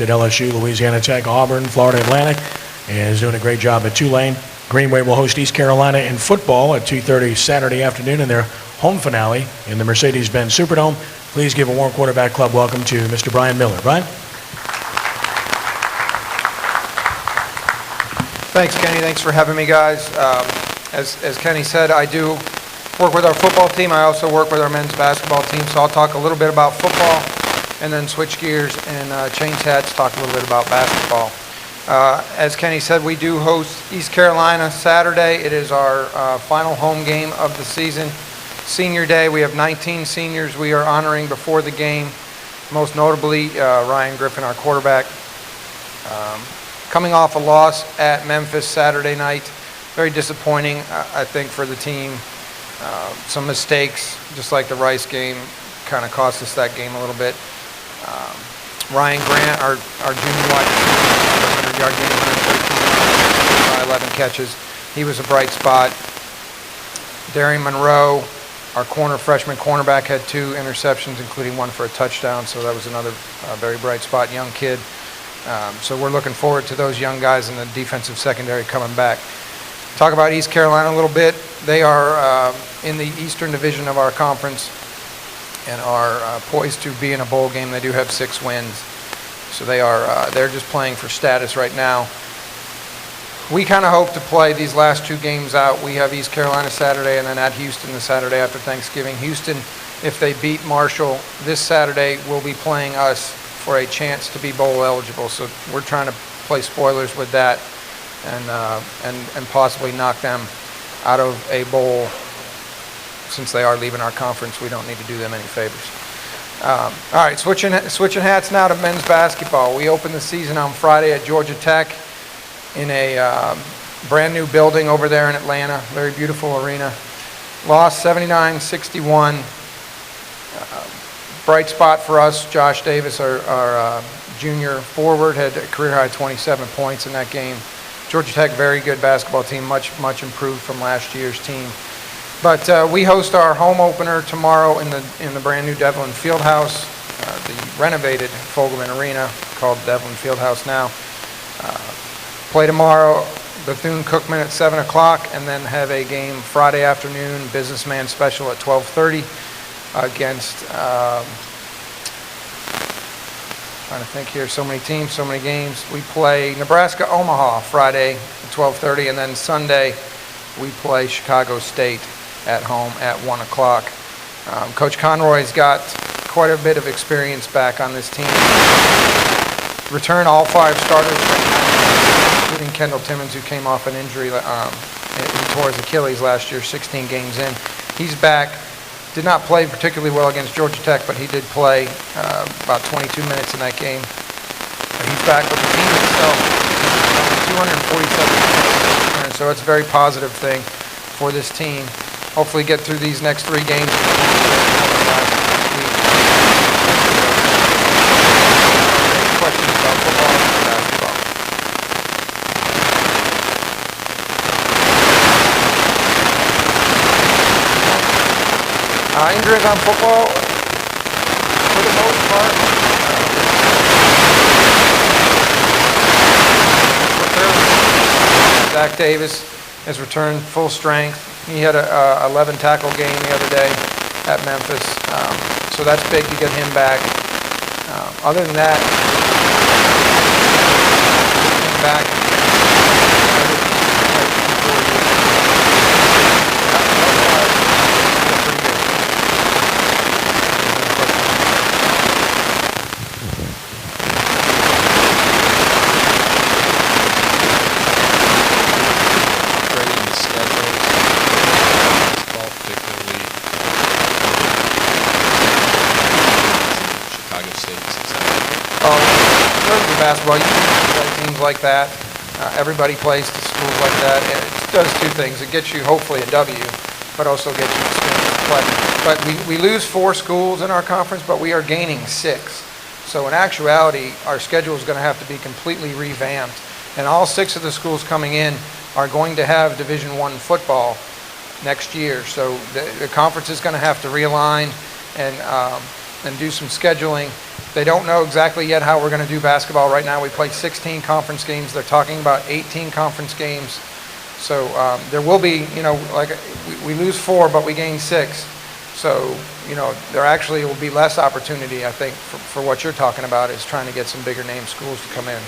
at LSU, Louisiana Tech, Auburn, Florida Atlantic, and is doing a great job at Tulane. Greenway will host East Carolina in football at 2:30 Saturday afternoon in their home finale in the Mercedes-Benz Superdome. Please give a warm quarterback club welcome to Mr. Brian Miller. Brian? Thanks, Kenny. Thanks for having me, guys. As Kenny said, I do work with our football team. I also work with our men's basketball team, so I'll talk a little bit about football and then switch gears and change hats, talk a little bit about basketball. As Kenny said, we do host East Carolina Saturday. It is our final home game of the season. Senior Day, we have 19 seniors we are honoring before the game, most notably Ryan Griffin, our quarterback. Coming off a loss at Memphis Saturday night, very disappointing, I think, for the team. Some mistakes, just like the Rice game, kind of cost us that game a little bit. Ryan Grant, our junior wide receiver, 100-yard game, 113 11 catches. He was a bright spot. Darian Monroe, our freshman cornerback, had 2 interceptions, including 1 for a touchdown, so that was another very bright spot, young kid. So we're looking forward to those young guys in the defensive secondary coming back. Talk about East Carolina a little bit. They are in the Eastern Division of our conference and are poised to be in a bowl game. They do have 6 wins, so they're just playing for status right now. We kind of hope to play these last 2 games out. We have East Carolina Saturday and then at Houston the Saturday after Thanksgiving. Houston, if they beat Marshall this Saturday, will be playing us for a chance to be bowl eligible. So we're trying to play spoilers with that and possibly knock them out of a bowl. Since they are leaving our conference, we don't need to do them any favors. All right, switching hats now to men's basketball. We opened the season on Friday at Georgia Tech in a brand new building over there in Atlanta. Very beautiful arena. Lost 79-61. Bright spot for us. Josh Davis, our junior forward, had a career high 27 points in that game. Georgia Tech, very good basketball team, much improved from last year's team. But we host our home opener tomorrow in the brand new Devlin Fieldhouse, the renovated Fogelman Arena, called Devlin Fieldhouse now. Play tomorrow, Bethune-Cookman at 7 o'clock, and then have a game Friday afternoon, businessman special at 12:30 against, trying to think here, so many teams, so many games. We play Nebraska-Omaha Friday at 12:30, and then Sunday we play Chicago State at home at 1 o'clock. Coach Conroy's got quite a bit of experience back on this team. Returned all 5 starters, including Kendall Timmons, who came off an injury. He tore his Achilles last year, 16 games in. He's back. Did not play particularly well against Georgia Tech, but he did play about 22 minutes in that game. But he's back with the team itself, 247 points, so it's a very positive thing for this team. Hopefully get through these next 3 games. Questions about football and basketball? Injuries on football, for the most part, Zach Davis has returned full strength. He had a 11 tackle game the other day at Memphis, so that's big to get him back. Other than that, back. Basketball, you can play teams like that. Everybody plays to schools like that. It does 2 things. It gets you hopefully a W, but also gets you experience to play. But we lose 4 schools in our conference, but we are gaining 6. So in actuality, our schedule is going to have to be completely revamped. And all 6 of the schools coming in are going to have Division I football next year. So the conference is going to have to realign and do some scheduling They don't know exactly yet how we're going to do basketball. Right now we play 16 conference games. They're talking about 18 conference games. So there will be, like we lose 4, but we gain 6. So, there actually will be less opportunity, I think, for what you're talking about, is trying to get some bigger name schools to come in.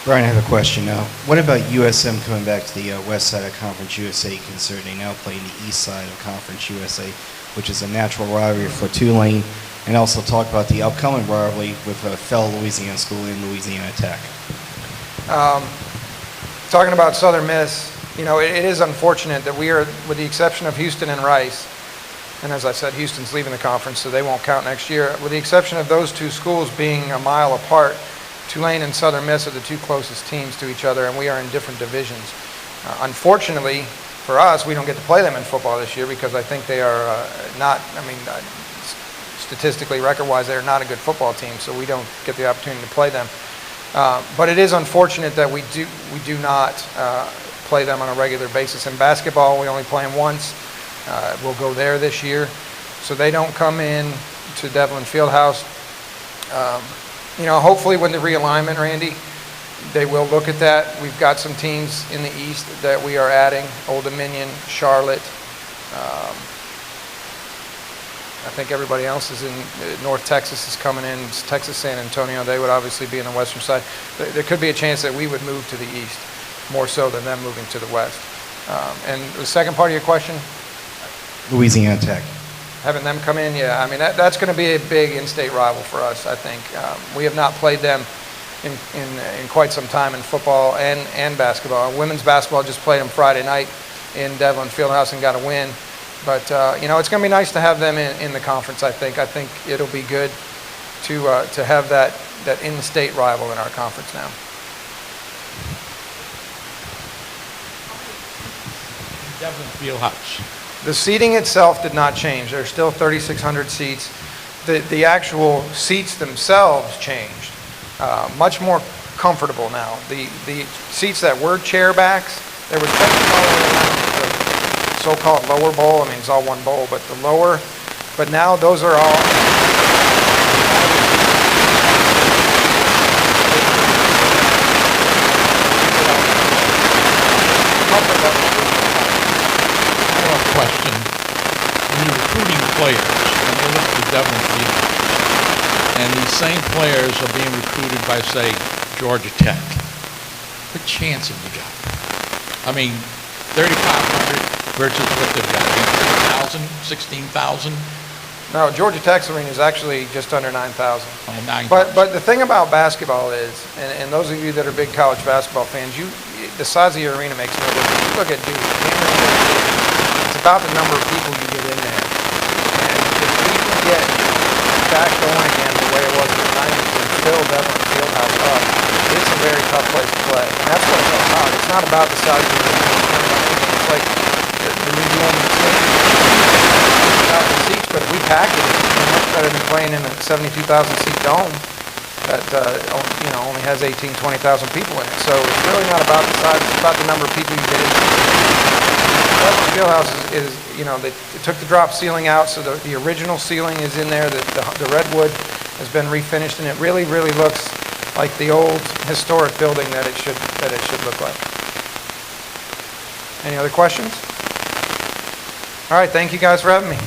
Brian, I have a question now. What about USM coming back to the west side of Conference USA, considering they now play in the east side of Conference USA, which is a natural rivalry for Tulane, and also talk about the upcoming rivalry with a fellow Louisiana school in Louisiana Tech? Talking about Southern Miss, it is unfortunate that we are, with the exception of Houston and Rice, and as I said, Houston's leaving the conference, so they won't count next year. With the exception of those two schools being a mile apart, Tulane and Southern Miss are the two closest teams to each other, and we are in different divisions. Unfortunately, for us, we don't get to play them in football this year because I think they are statistically, record-wise, they're not a good football team, so we don't get the opportunity to play them. But it is unfortunate that we do not play them on a regular basis. In basketball, we only play them once. We'll go there this year. So they don't come in to Devlin Fieldhouse. Hopefully with the realignment, Randy, they will look at that. We've got some teams in the East that we are adding, Old Dominion, Charlotte. I think everybody else is in, North Texas is coming in, Texas San Antonio. They would obviously be in the western side. There could be a chance that we would move to the east, more so than them moving to the west. And the second part of your question? Louisiana Tech. Having them come in, yeah. I mean, that's going to be a big in-state rival for us, I think. We have not played them in quite some time in football and basketball. Women's basketball just played them Friday night in Devlin Fieldhouse and got a win. But, it's going to be nice to have them in the conference, I think. I think it'll be good to have that in-state rival in our conference now. Devlin Fieldhouse. The seating itself did not change. There's still 3,600 seats. The actual seats themselves changed. Much more comfortable now. The seats that were chair backs, there was so-called lower bowl. I mean, it's all one bowl, but the lower. But now those are all. Question. When you're recruiting players, when you look at the Devlin field, and these same players are being recruited by, say, Georgia Tech, what chance have you got? I mean, 3,500 versus what they've got, 18,000, 16,000? No, Georgia Tech's arena is actually just under 9,000. Oh, 9,000. But the thing about basketball is, and those of you that are big college basketball fans, the size of your arena makes no difference. You look at Duke. It's about the number of people you get in there. And if we can get back going again the way it was in the 90s and fill Devlin Fieldhouse up, it's a very tough place to play. And that's what it's all about. It's not about the size of the arena. It's like the New Orleans Stadium. It's about the seats, but if we pack it, it's much better than playing in a 72,000 seat dome that only has 18,000, 20,000 people in it. So it's really not about the size, it's about the number of people you get in. Devlin Fieldhouse is they took the drop ceiling out, so the original ceiling is in there. The redwood has been refinished, and it really, really looks like the old historic building that it should look like. Any other questions? All right, thank you guys for having me.